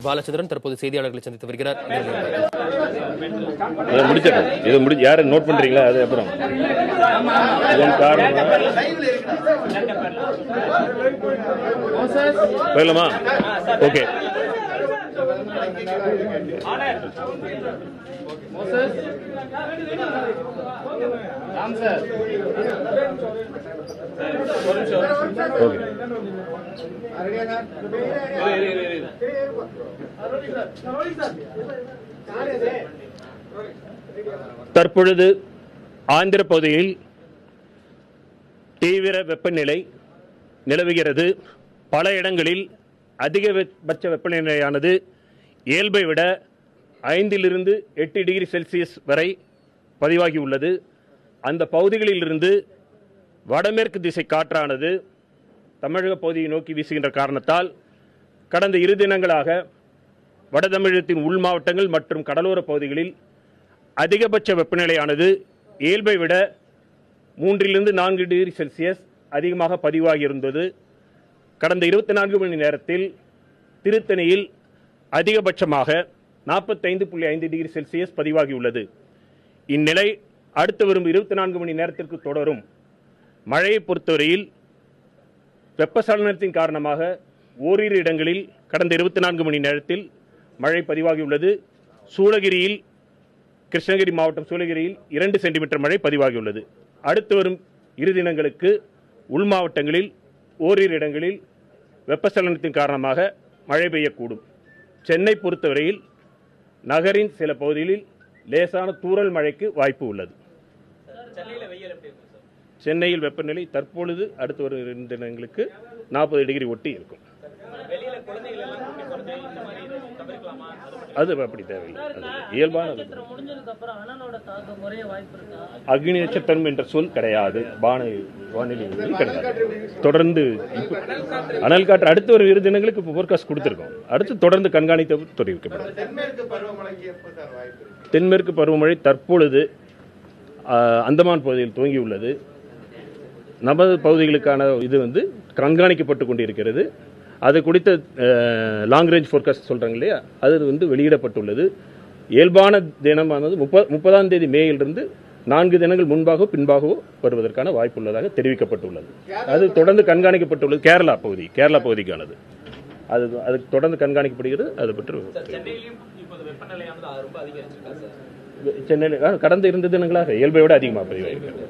பாலச்சந்திரன் தற்போது செய்தியாளர்களை சந்தித்து வருகிறார். யாரை நோட் பண்றீங்களா? அது அப்புறம் போயிடலாமா? ஓகே. தற்பொழுது ஆந்திர பகுதியில் தீவிர வெப்பநிலை நிலவுகிறது. பல இடங்களில் அதிகபட்ச வெப்பநிலையானது இயல்பை விட 5 to 8 டிகிரி செல்சியஸ் வரை பதிவாகியுள்ளது. அந்த பகுதிகளிலிருந்து வடமேற்கு திசை காற்றானது தமிழக பகுதியை நோக்கி வீசுகின்ற காரணத்தால் கடந்த 2 தினங்களாக வட தமிழகத்தின் உள் மாவட்டங்கள் மற்றும் கடலோர பகுதிகளில் அதிகபட்ச வெப்பநிலையானது இயல்பை விட 3 to 4 டிகிரி செல்சியஸ் அதிகமாக பதிவாகியிருந்தது. கடந்த 24 மணி நேரத்தில் திருத்தணியில் அதிகபட்சமாக 45.5 டிகிரி செல்சியஸ் பதிவாகியுள்ளது. இந்நிலை அடுத்து வரும் 24 மணி நேரத்திற்கு தொடரும். மழையை பொறுத்தவரையில் வெப்பசலனத்தின் காரணமாக ஓரிரு இடங்களில் கடந்த 24 மணி நேரத்தில் மழை பதிவாகியுள்ளது. சூளகிரியில், கிருஷ்ணகிரி மாவட்டம் சூளகிரியில் 2 சென்டிமீட்டர் மழை பதிவாகியுள்ளது. அடுத்து வரும் 2 தினங்களுக்கு உள் மாவட்டங்களில் ஓரிரு இடங்களில் வெப்பசலனத்தின் காரணமாக மழை பெய்யக்கூடும். சென்னை பொறுத்தவரையில் நகரின் சில பகுதிகளில் லேசான தூறல் மழைக்கு வாய்ப்பு உள்ளது. சென்னையில் வெப்பநிலை தற்பொழுது அடுத்து வரும் 2 தினங்களுக்கு 40 டிகிரி ஒட்டி இருக்கும். அது அப்படி தேவையில்லை, இயல்பான அக்னி நட்சத்திரம் என்ற சொல் கிடையாது. வானிலை கிடையாது. தொடர்ந்து அனல் காற்று அடுத்து ஒரு 2 தினங்களுக்கு போர்காஸ்ட் கொடுத்திருக்கோம். அடுத்து தொடர்ந்து கண்காணித்து தெரிவிக்கப்படும். தென்மேற்கு பருவமழை தற்பொழுது அந்தமான் பகுதியில் துவங்கியுள்ளது. நமது பகுதிகளுக்கான இது கண்காணிக்கப்பட்டு கொண்டிருக்கிறது. அது குறித்த லாங் ரேஞ்ச் ஃபோர்காஸ்ட் சொல்றாங்க இல்லையா, அது வெளியிடப்பட்டுள்ளது. இயல்பான தினமானது 30ஆம் தேதி மேயிலிருந்து 4 தினங்கள் முன்பாகவோ பின்பாகவோ வருவதற்கான வாய்ப்பு உள்ளதாக தெரிவிக்கப்பட்டுள்ளது. அது தொடர்ந்து கண்காணிக்கப்பட்டுள்ளது. கேரளா பகுதிக்கானது அது தொடர்ந்து கண்காணிக்கப்படுகிறது. அது பற்றி சென்னையில் கடந்த 2 தினங்களாக இயல்பை விட அதிகமாக பதிவாயிருக்கிறது.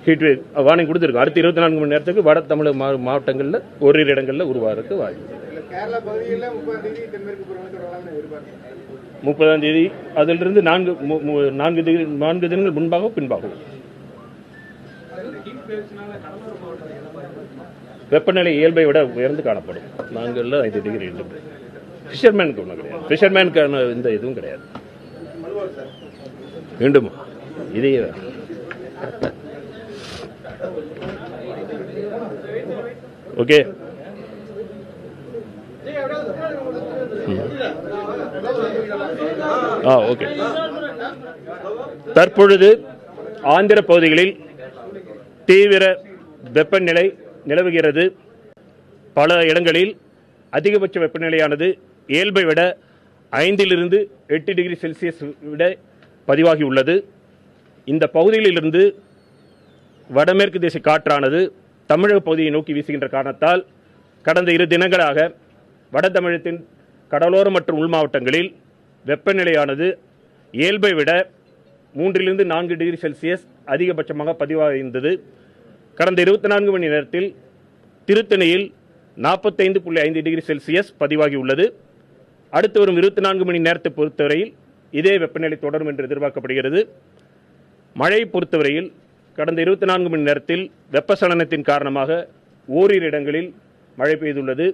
ஹீட்வேவ் வார்னிங் கொடுத்திருக்கோம். அடுத்த 24 மணி நேரத்துக்கு வட தமிழக மாவட்டங்களில் ஓரிரு இடங்களில் உருவாகிறதுக்கு வாய்ப்பு. 30ஆம் தேதி அதிலிருந்து 4 தினங்கள் முன்பாகவும் பின்பாகவும் வெப்பநிலை இயல்பை விட உயர்ந்து காணப்படும். 4 to 5 டிகிரி. ஃபிஷர்மேனுக்கு ஒன்றும் கிடையாது. ஃபிஷர்மேனுக்கான இந்த இதுவும் கிடையாது. மீண்டும் இதே ஓகே. ஓகே. தற்பொழுது ஆந்திர பகுதிகளில் தீவிர வெப்பநிலை நிலவுகிறது. பல இடங்களில் அதிகபட்ச வெப்பநிலையானது இயல்பை விட 5 to 8 டிகிரி செல்சியஸ் விட பதிவாகியுள்ளது. இந்த பகுதியிலிருந்து வடமேற்கு திசை காற்றானது தமிழக பகுதியை நோக்கி வீசுகின்ற காரணத்தால் கடந்த 2 தினங்களாக வட தமிழகத்தின் கடலோர மற்றும் உள் மாவட்டங்களில் வெப்பநிலையானது இயல்பை விட 3 to 4 டிகிரி செல்சியஸ் அதிகபட்சமாக பதிவாகியிருந்தது. கடந்த 24 மணி நேரத்தில் திருத்தணியில் 45.5 டிகிரி செல்சியஸ் பதிவாகியுள்ளது. அடுத்து வரும் 24 மணி நேரத்தை பொறுத்தவரையில் இதே வெப்பநிலை தொடரும் என்று எதிர்பார்க்கப்படுகிறது. மழையை பொறுத்தவரையில் கடந்த 24 மணி நேரத்தில் வெப்பசலனத்தின் காரணமாக ஓரிரு இடங்களில் மழை பெய்துள்ளது.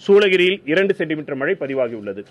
சூளகிரியில் 2 சென்டிமீட்டர் மழை பதிவாகியுள்ளது.